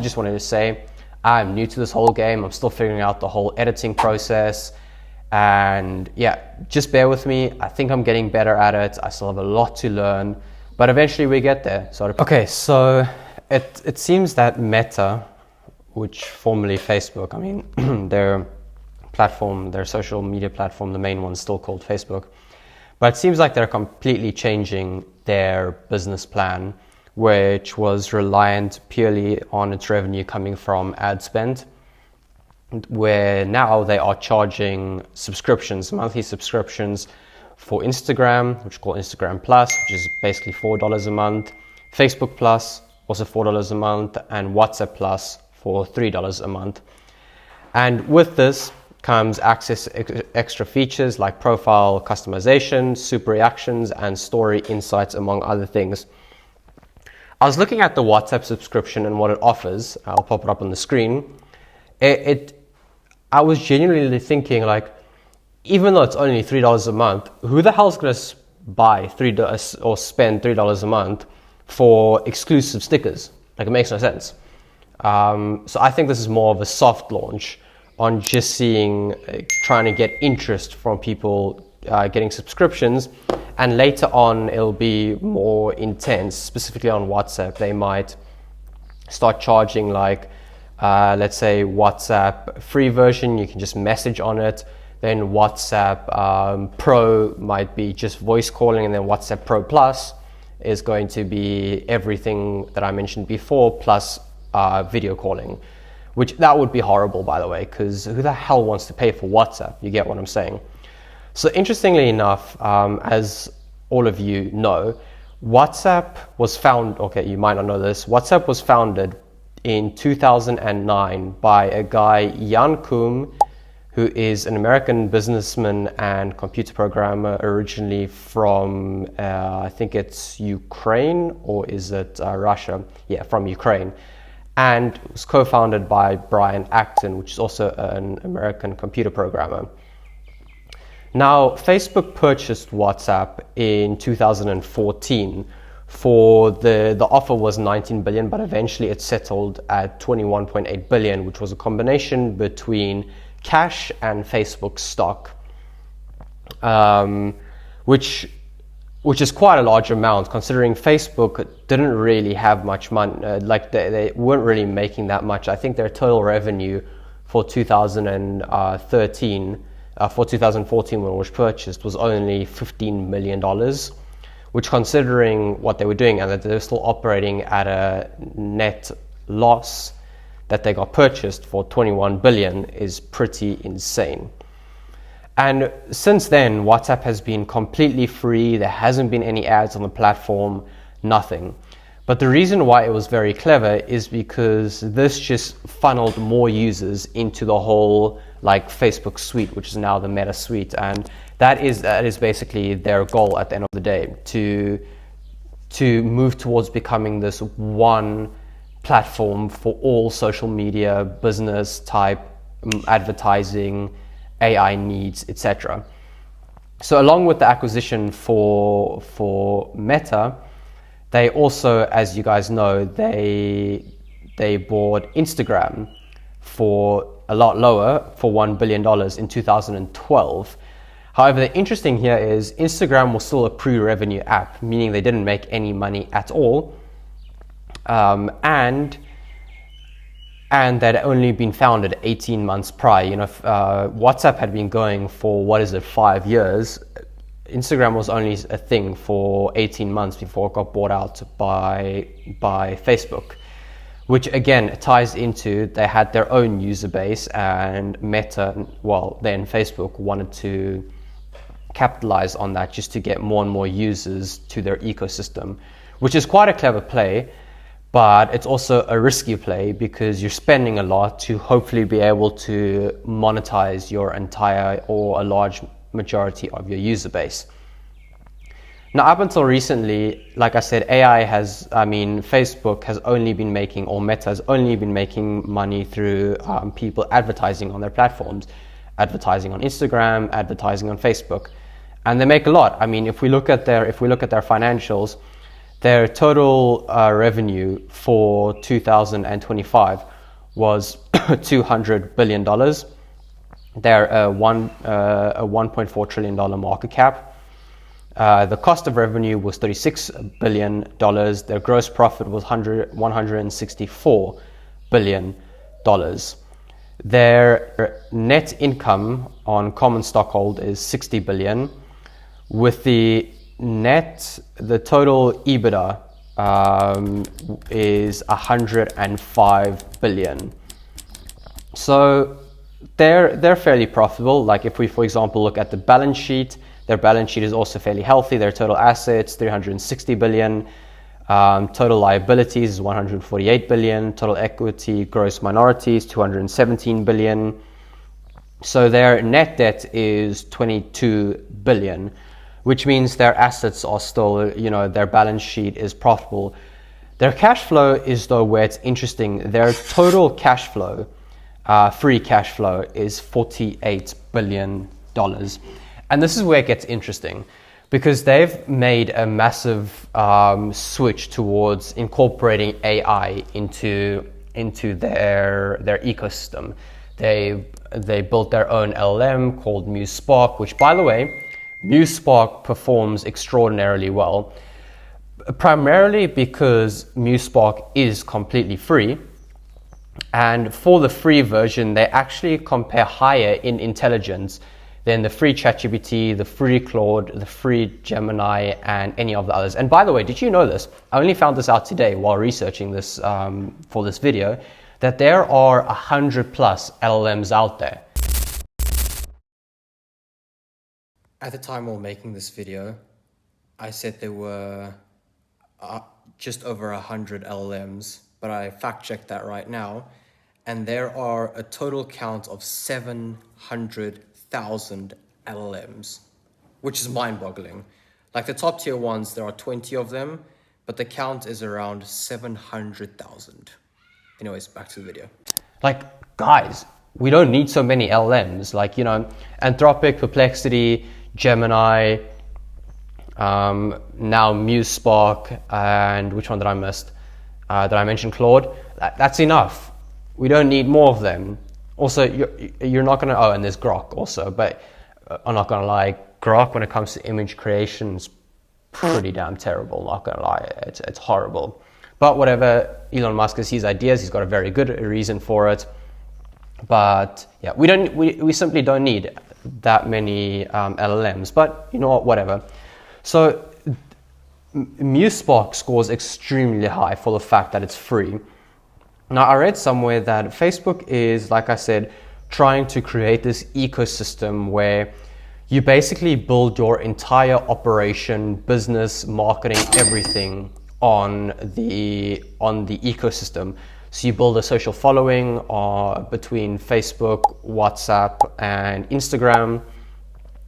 I just wanted to say I'm new to this whole game. I'm still figuring out the whole editing process, and yeah, just bear with me. I think I'm getting better at it. I still have a lot to learn, but eventually we get there. Okay, so it seems that Meta, which formerly Facebook, their platform, their social media platform, the main one, is still called Facebook, but it seems like they're completely changing their business plan, which was reliant purely on its revenue coming from ad spend, where now they are charging subscriptions, monthly subscriptions for Instagram, which is called Instagram Plus, which is basically $4 a month, Facebook Plus, also $4 a month, and WhatsApp Plus for $3 a month. And with this comes access extra features like profile customization, super reactions, and story insights, among other things. I was looking at the WhatsApp subscription and what it offers. I'll pop it up on the screen. I was genuinely thinking, like, even though it's only $3 a month, who the hell's going to buy $3 or spend $3 a month for exclusive stickers? Like, it makes no sense. So I think this is more of a soft launch on just trying to get interest from people getting subscriptions, and later on it'll be more intense. Specifically on WhatsApp, they might start charging, like, let's say WhatsApp free version, you can just message on it. Then WhatsApp Pro might be just voice calling, and then WhatsApp Pro Plus is going to be everything that I mentioned before, plus video calling. Which that would be horrible, by the way, because who the hell wants to pay for WhatsApp? You get what I'm saying? So interestingly enough, as all of you know, WhatsApp was you might not know this, WhatsApp was founded in 2009 by a guy, Jan Koum, who is an American businessman and computer programmer originally from, I think it's Ukraine, or is it Russia? Yeah, from Ukraine. And it was co-founded by Brian Acton, which is also an American computer programmer. Now, Facebook purchased WhatsApp in 2014 for the offer was 19 billion, but eventually it settled at 21.8 billion, which was a combination between cash and Facebook stock, which is quite a large amount, considering Facebook didn't really have much money, they weren't really making that much. I think their total revenue for 2014 when it was purchased was only $15 million, which, considering what they were doing and that they're still operating at a net loss that they got purchased for 21 billion, is pretty insane. And since then, WhatsApp has been completely free. There hasn't been any ads on the platform, nothing. But the reason why it was very clever is because this just funneled more users into the whole, like, Facebook suite, which is now the Meta suite. And that is basically their goal at the end of the day, to move towards becoming this one platform for all social media, business type, advertising, AI needs, etc. So along with the acquisition for Meta, they also, as you guys know, they bought Instagram for a lot lower, for $1 billion in 2012. However, the interesting here is Instagram was still a pre-revenue app, meaning they didn't make any money at all, and they'd only been founded 18 months prior. WhatsApp had been going for, 5 years. Instagram was only a thing for 18 months before it got bought out by Facebook, which again ties into they had their own user base, and Meta, then Facebook, wanted to capitalize on that just to get more and more users to their ecosystem, which is quite a clever play. But it's also a risky play because you're spending a lot to hopefully be able to monetize your entire or a large majority of your user base. Now, up until recently, like I said, Facebook has only been making, or Meta has only been making money through people advertising on their platforms, advertising on Instagram, advertising on Facebook, and they make a lot. If we look at their financials, Their total revenue for 2025 was $200 billion. They're a $1.4 trillion market cap. The cost of revenue was $36 billion. Their gross profit was $164 billion. Their net income on common stockhold is $60 billion. With the total EBITDA is $105 billion. So they're fairly profitable. Like if we, for example, look at the balance sheet, their balance sheet is also fairly healthy. Their total assets, $360 billion. Total liabilities is $148 billion. Total equity, gross minorities, $217 billion. So their net debt is $22 billion, which means their assets are still, their balance sheet is profitable. Their cash flow is though where it's interesting. Their total cash flow, free cash flow, is $48 billion. And this is where it gets interesting, because they've made a massive switch towards incorporating AI into their ecosystem. They built their own LLM called MuseSpark, which, by the way, MuseSpark performs extraordinarily well, primarily because MuseSpark is completely free. And for the free version, they actually compare higher in intelligence than the free ChatGPT, the free Claude, the free Gemini, and any of the others. And by the way, did you know this? I only found this out today while researching this for this video, that there are 100 plus LLMs out there. At the time while making this video, I said there were just over 100 LLMs, but I fact-checked that right now, and there are a total count of 700,000 LLMs, which is mind-boggling. Like the top tier ones, there are 20 of them, but the count is around 700,000. Anyways, back to the video. Like, guys, we don't need so many LLMs. Like, Anthropic, Perplexity, Gemini, now MuseSpark, and which one did I miss? Did I mention Claude? That's enough. We don't need more of them. Also, you're not gonna, and there's Grok also, but I'm not gonna lie, Grok when it comes to image creation is pretty damn terrible, not gonna lie, it's horrible. But whatever, Elon Musk has his ideas, he's got a very good reason for it. But yeah, we simply don't need that many LLMs, but you know what, whatever. So MuseSpark scores extremely high for the fact that it's free. Now, I read somewhere that Facebook is, like I said, trying to create this ecosystem where you basically build your entire operation, business, marketing, everything on the ecosystem. So you build a social following between Facebook, WhatsApp, and Instagram.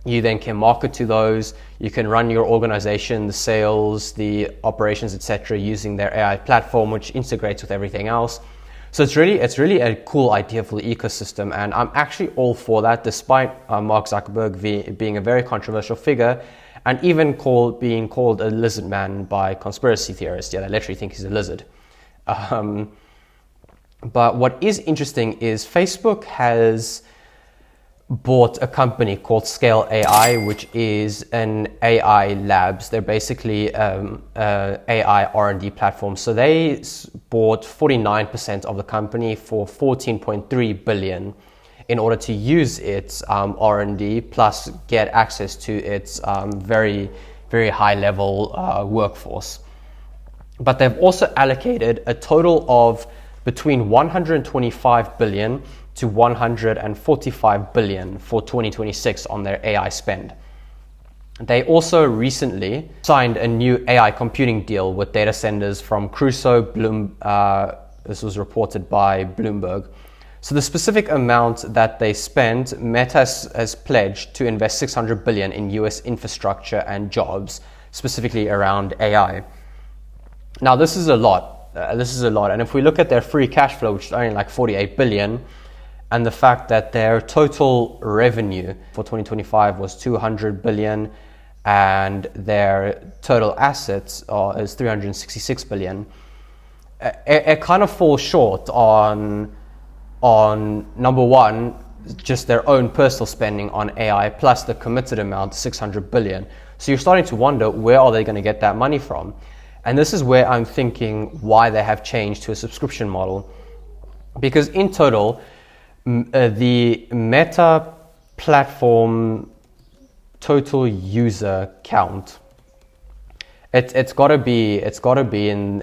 You then can market to those. You can run your organization, the sales, the operations, etc., using their AI platform, which integrates with everything else. So it's really a cool idea for the ecosystem, and I'm actually all for that, despite Mark Zuckerberg being a very controversial figure, and even being called a lizard man by conspiracy theorists. Yeah, they literally think he's a lizard. But what is interesting is Facebook has bought a company called Scale AI, which is an AI labs. They're basically AI R&D platform. So they bought 49% of the company for $14.3 billion in order to use its R&D plus get access to its very, very high level workforce. But they've also allocated a total of between 125 billion to 145 billion for 2026 on their AI spend. They also recently signed a new AI computing deal with data centers from Crusoe. This was reported by Bloomberg. So the specific amount that they spent, Meta has pledged to invest 600 billion in US infrastructure and jobs, specifically around AI. Now this is a lot. And if we look at their free cash flow, which is only like 48 billion, and the fact that their total revenue for 2025 was 200 billion, and their total assets is 366 billion. It kind of falls short on number one, just their own personal spending on AI plus the committed amount, 600 billion. So you're starting to wonder, where are they going to get that money from? And this is where I'm thinking why they have changed to a subscription model. Because in total, the Meta platform total user count, it's got to be in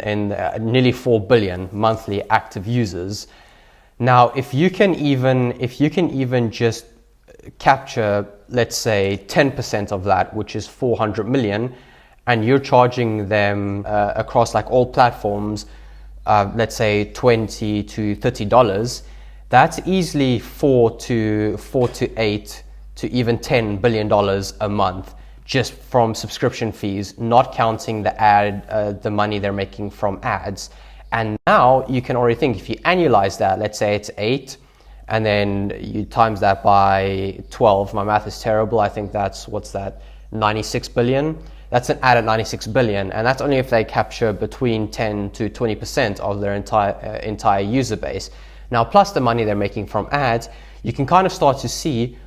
nearly 4 billion monthly active users. Now, if you can even just capture, let's say, 10% of that, which is 400 million, and you're charging them across like all platforms, let's say $20 to $30, that's easily $4 to 8 to even $10 billion a month just from subscription fees, not counting the money they're making from ads. And now you can already think, if you annualize that, let's say it's 8, and then you times that by 12. My math is terrible. I think that's, 96 billion? That's an ad at 96 billion, and that's only if they capture between 10 to 20% of their entire user base. Now, plus the money they're making from ads, you can kind of start to see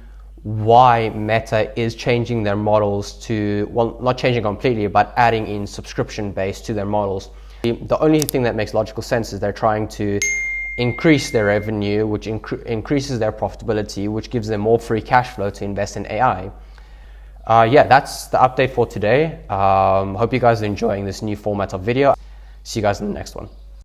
why Meta is changing their models to, well, not changing completely, but adding in subscription base to their models. The only thing that makes logical sense is they're trying to increase their revenue, which increases their profitability, which gives them more free cash flow to invest in AI. Yeah, that's the update for today. Hope you guys are enjoying this new format of video. See you guys in the next one.